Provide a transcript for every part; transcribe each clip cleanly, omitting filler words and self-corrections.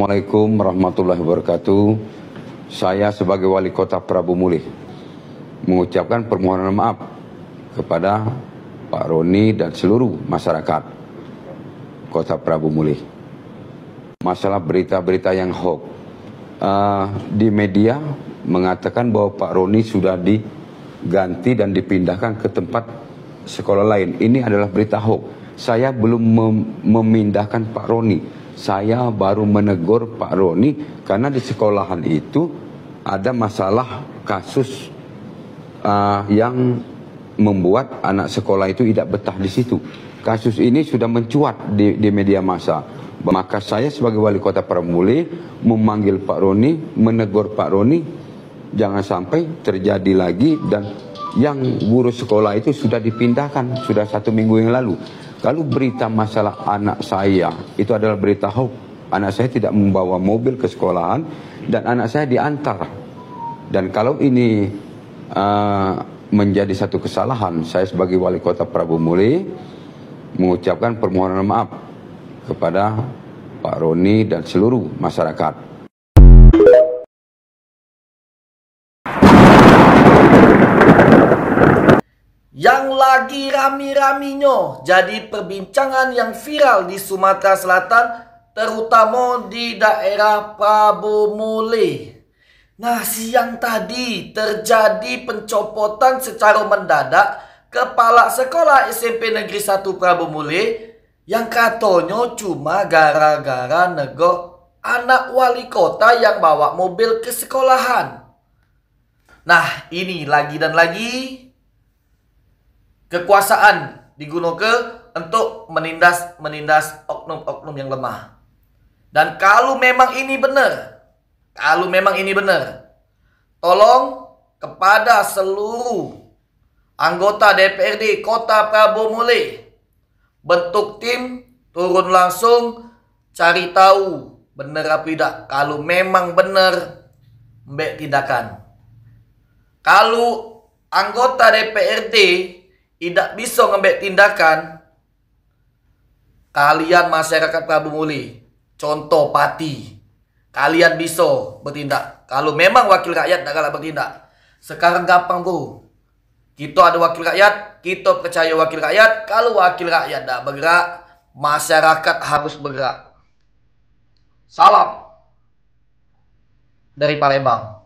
Assalamualaikum warahmatullahi wabarakatuh. Saya sebagai Wali Kota Prabu Mulih mengucapkan permohonan maaf kepada Pak Roni dan seluruh masyarakat Kota Prabu Mulih. Masalah berita-berita yang hoax. Di media mengatakan bahwa Pak Roni sudah diganti dan dipindahkan ke tempat sekolah lain. Ini adalah berita hoax. Saya belum memindahkan Pak Roni. Saya baru menegur Pak Roni karena di sekolahan itu ada masalah kasus yang membuat anak sekolah itu tidak betah di situ. Kasus ini sudah mencuat di media massa. Maka saya sebagai Wali Kota Prabu Mulih memanggil Pak Roni, menegur Pak Roni, jangan sampai terjadi lagi. Dan yang guru sekolah itu sudah dipindahkan, sudah 1 minggu yang lalu. Kalau berita masalah anak saya itu adalah berita hoax. Anak saya tidak membawa mobil ke sekolahan dan anak saya diantar. Dan kalau ini menjadi satu kesalahan, saya sebagai Wali Kota Prabu Mulih mengucapkan permohonan maaf kepada Pak Roni dan seluruh masyarakat. Yang lagi rami-raminya jadi perbincangan yang viral di Sumatera Selatan, terutama di daerah Prabu Mulih. Nah, siang tadi terjadi pencopotan secara mendadak kepala sekolah SMP Negeri 1 Prabu Mulih yang katanya cuma gara-gara negor anak wali kota yang bawa mobil ke sekolahan. Nah, ini lagi dan lagi kekuasaan digunakan untuk menindas oknum-oknum yang lemah. Dan kalau memang ini benar, tolong kepada seluruh anggota DPRD Kota Prabu Mulih, bentuk tim, turun langsung, cari tahu benar apa tidak. Kalau memang benar, ambil tindakan. Kalau anggota DPRD tidak bisa ngambil tindakan, kalian masyarakat Prabu Mulih, contoh Pati, kalian bisa bertindak. Kalau memang wakil rakyat tak galak bertindak. Sekarang gampang bro, kita ada wakil rakyat, kita percaya wakil rakyat. Kalau wakil rakyat tak bergerak, masyarakat harus bergerak. Salam dari Palembang.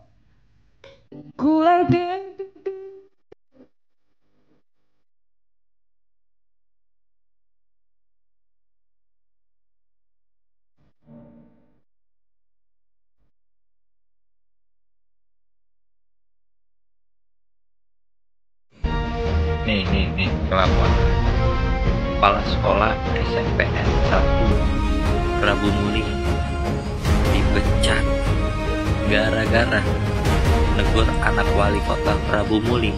Nih kelakuan kepala sekolah SMPN 1 Prabu Mulih dipecat gara-gara negur anak wali kota Prabu Mulih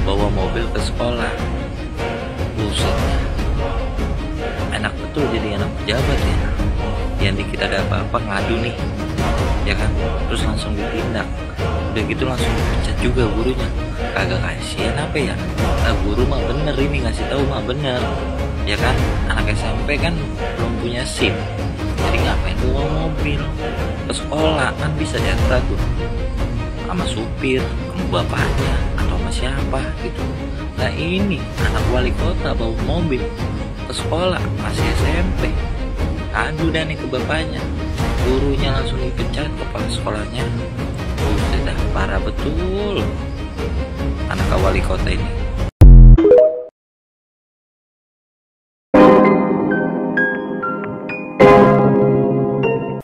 bawa mobil ke sekolah. Buset, enak betul jadi anak pejabat ya. Yang dikit ada apa-apa ngadu nih, ya kan, terus langsung ditindak. Udah gitu langsung dipecat juga gurunya. Kagak kasihan apa ya? Nah, guru mah bener ini, ngasih tahu mah bener, ya kan. Anak SMP kan belum punya SIM, jadi ngapain bawa mobil ke sekolah? Kan bisa diantar tuh sama supir, sama bapaknya, atau sama siapa gitu. Nah ini anak wali kota bawa mobil ke sekolah, masih SMP. Aduh dan nih ke bapaknya, gurunya langsung dipecat, kepala sekolahnya. Sudah parah betul anak wali kota ini.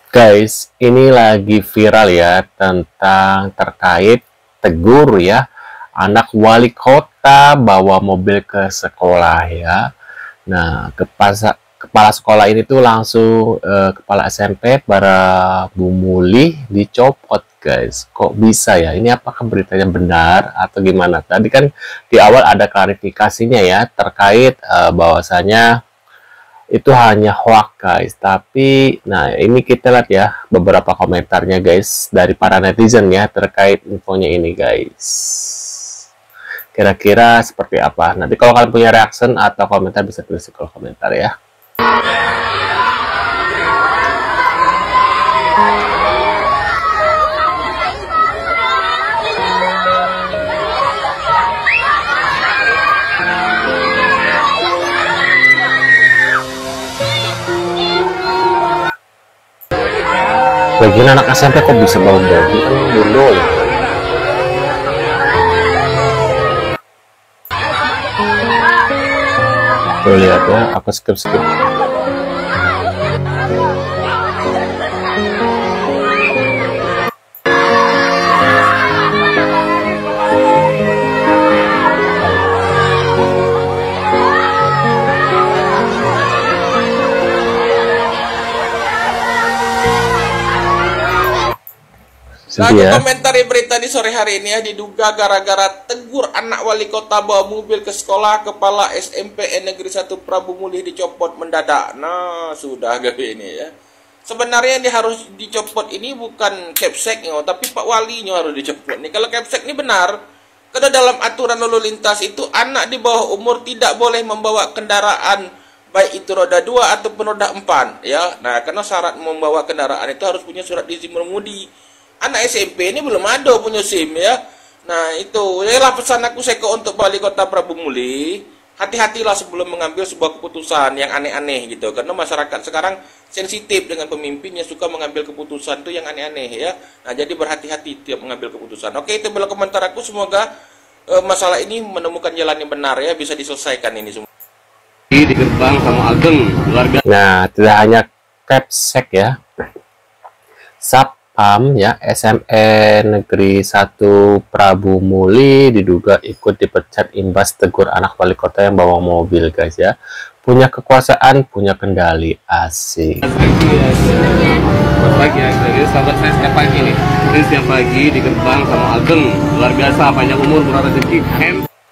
Guys, ini lagi viral ya tentang terkait tegur ya anak wali kota bawa mobil ke sekolah ya. Nah, kepala sekolah ini tuh langsung kepala SMP Prabu Mulih dicopot guys. Kok bisa ya? Ini apakah beritanya benar atau gimana? Tadi kan di awal ada klarifikasinya ya terkait bahwasanya itu hanya hoax guys. Tapi nah ini kita lihat ya beberapa komentarnya guys dari para netizen ya terkait infonya ini guys. Kira-kira seperti apa? Nanti kalau kalian punya reaction atau komentar bisa tulis di kolom komentar ya. Lagian anak SMP kok bisa bawa mobil, kan dulu ya. Tuh lihat ya, aku skip. Lalu komentari berita di sore hari ini ya, diduga gara-gara tegur anak wali kota bawa mobil ke sekolah, kepala SMP Negeri 1 Prabu Mulih dicopot mendadak. Nah, sudah gawe ini ya. Sebenarnya yang harus dicopot ini bukan Capsek, tapi Pak Walinya harus dicopot. Nih kalau Capsek ini benar, karena dalam aturan lalu lintas itu anak di bawah umur tidak boleh membawa kendaraan baik itu roda 2 ataupun roda 4 ya. Nah, karena syarat membawa kendaraan itu harus punya surat izin mengemudi. Anak SMP ini belum ada punya SIM ya. Nah itu, inilah pesan aku Seko untuk wali kota Prabu Mulih. Hati-hatilah sebelum mengambil sebuah keputusan yang aneh-aneh gitu. Karena masyarakat sekarang sensitif dengan pemimpin yang suka mengambil keputusan itu yang aneh-aneh ya. Nah jadi berhati-hati tiap mengambil keputusan. Oke, itu adalah komentar aku. Semoga masalah ini menemukan jalan yang benar ya, bisa diselesaikan ini semua. Di gerbang sama Ageng keluarga. Nah, tidak hanya Capsek ya, Satpam ya, SME Negeri 1 Prabu Mulih diduga ikut dipecat imbas tegur anak wali kota yang bawa mobil, guys ya. Punya kekuasaan, punya kendali, asik. Pagi ya, jadi sahabat saya setiap pagi nih. Ini setiap pagi di gerbang sama Ageng luar biasa, panjang umur, murah rezeki.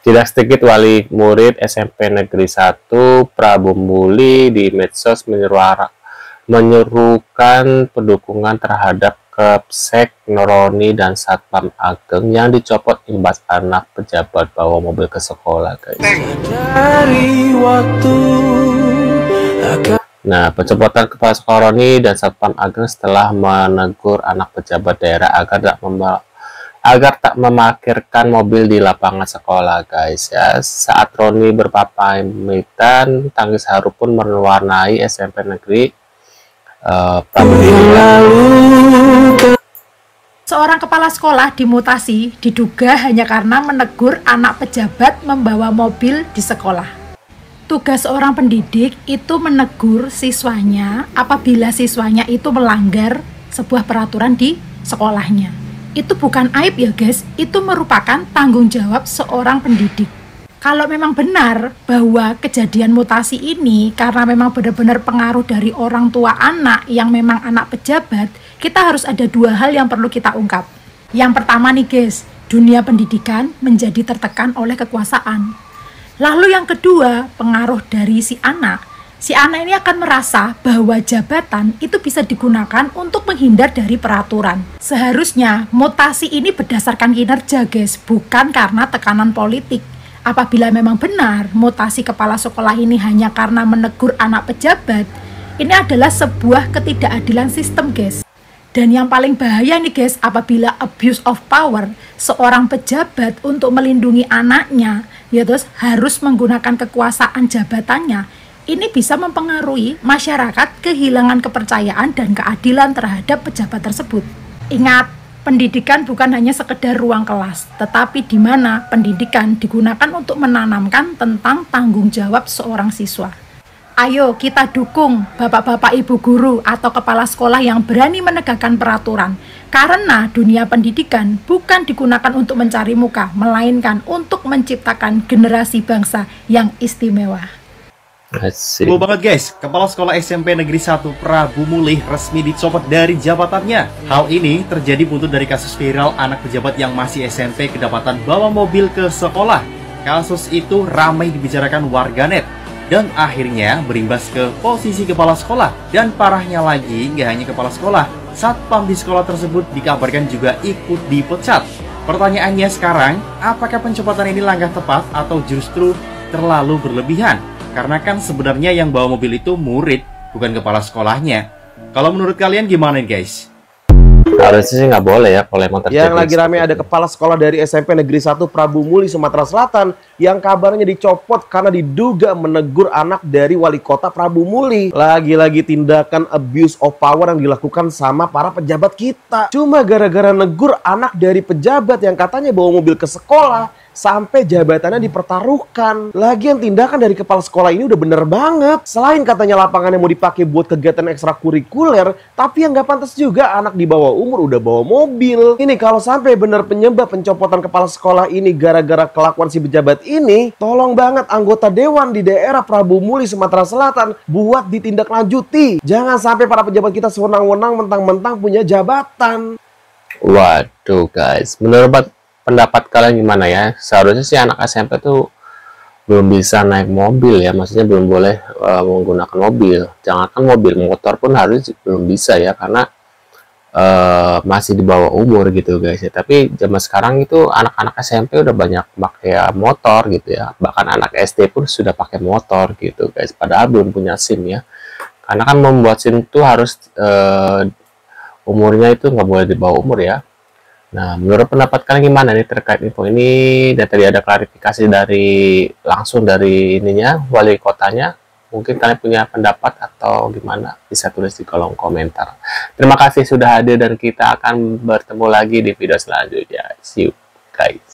Tidak sedikit wali murid SMP Negeri 1 Prabu Mulih di medsos menyerukan pendukungan terhadap Capsek, Noroni, dan Satpam Ageng yang dicopot imbas anak pejabat bawa mobil ke sekolah, guys. Nah, pencopotan kepala sekolah Roni dan Satpam Ageng setelah menegur anak pejabat daerah agar tak memarkirkan mobil di lapangan sekolah, guys ya. Saat Roni berpamitan, tangis haru pun mewarnai SMP Negeri Prabu Mulih. Seorang kepala sekolah dimutasi diduga hanya karena menegur anak pejabat membawa mobil di sekolah. Tugas seorang pendidik itu menegur siswanya apabila siswanya itu melanggar sebuah peraturan di sekolahnya. Itu bukan aib ya guys, itu merupakan tanggung jawab seorang pendidik. Kalau memang benar bahwa kejadian mutasi ini karena memang benar-benar pengaruh dari orang tua anak yang memang anak pejabat, kita harus ada dua hal yang perlu kita ungkap. Yang pertama nih guys, dunia pendidikan menjadi tertekan oleh kekuasaan. Lalu yang kedua, pengaruh dari si anak. Si anak ini akan merasa bahwa jabatan itu bisa digunakan untuk menghindar dari peraturan. Seharusnya mutasi ini berdasarkan kinerja guys, bukan karena tekanan politik. Apabila memang benar mutasi kepala sekolah ini hanya karena menegur anak pejabat, ini adalah sebuah ketidakadilan sistem guys. Dan yang paling bahaya nih guys, apabila abuse of power, seorang pejabat untuk melindungi anaknya, ya terus harus menggunakan kekuasaan jabatannya, ini bisa mempengaruhi masyarakat kehilangan kepercayaan dan keadilan terhadap pejabat tersebut. Ingat, pendidikan bukan hanya sekedar ruang kelas, tetapi di mana pendidikan digunakan untuk menanamkan tentang tanggung jawab seorang siswa. Ayo kita dukung bapak-bapak ibu guru atau kepala sekolah yang berani menegakkan peraturan. Karena dunia pendidikan bukan digunakan untuk mencari muka, melainkan untuk menciptakan generasi bangsa yang istimewa. Cool banget guys, Kepala Sekolah SMP Negeri 1 Prabu Mulih resmi dicopot dari jabatannya. Hal ini terjadi buntut dari kasus viral anak pejabat yang masih SMP kedapatan bawa mobil ke sekolah. Kasus itu ramai dibicarakan warganet dan akhirnya berimbas ke posisi kepala sekolah. Dan parahnya lagi, nggak hanya kepala sekolah, satpam di sekolah tersebut dikabarkan juga ikut dipecat. Pertanyaannya sekarang, apakah pencopotan ini langkah tepat atau justru terlalu berlebihan? Karena kan sebenarnya yang bawa mobil itu murid, bukan kepala sekolahnya. Kalau menurut kalian gimana guys? Harusnya sih nggak boleh ya kalau emang terjadi. Yang lagi rame ada kepala sekolah dari SMP Negeri 1 Prabu Muli, Sumatera Selatan yang kabarnya dicopot karena diduga menegur anak dari wali kota Prabu Muli. Lagi-lagi tindakan abuse of power yang dilakukan sama para pejabat kita. Cuma gara-gara negur anak dari pejabat yang katanya bawa mobil ke sekolah, sampai jabatannya dipertaruhkan. Lagian tindakan dari kepala sekolah ini udah bener banget. Selain katanya lapangannya mau dipakai buat kegiatan ekstrakurikuler, tapi yang nggak pantas juga anak di bawah umur udah bawa mobil. Ini kalau sampai bener penyebab pencopotan kepala sekolah ini gara-gara kelakuan si pejabat ini, tolong banget anggota dewan di daerah Prabu Muli, Sumatera Selatan buat ditindaklanjuti. Jangan sampai para pejabat kita sewenang-wenang mentang-mentang punya jabatan. Waduh guys, menurut pendapat kalian gimana ya? Seharusnya sih anak SMP tuh belum bisa naik mobil ya, maksudnya belum boleh menggunakan mobil. Jangankan mobil, motor pun harus belum bisa ya, karena masih di bawah umur gitu guys ya. Tapi zaman sekarang itu anak-anak SMP udah banyak pakai motor gitu ya. Bahkan anak SD pun sudah pakai motor gitu guys, padahal belum punya SIM ya. Karena kan membuat SIM itu harus umurnya itu nggak boleh di bawah umur ya. Nah, menurut pendapat kalian gimana nih terkait info ini? Dan tadi ada klarifikasi langsung dari ininya, wali kotanya. Mungkin kalian punya pendapat atau gimana? Bisa tulis di kolom komentar. Terima kasih sudah hadir dan kita akan bertemu lagi di video selanjutnya. See you guys.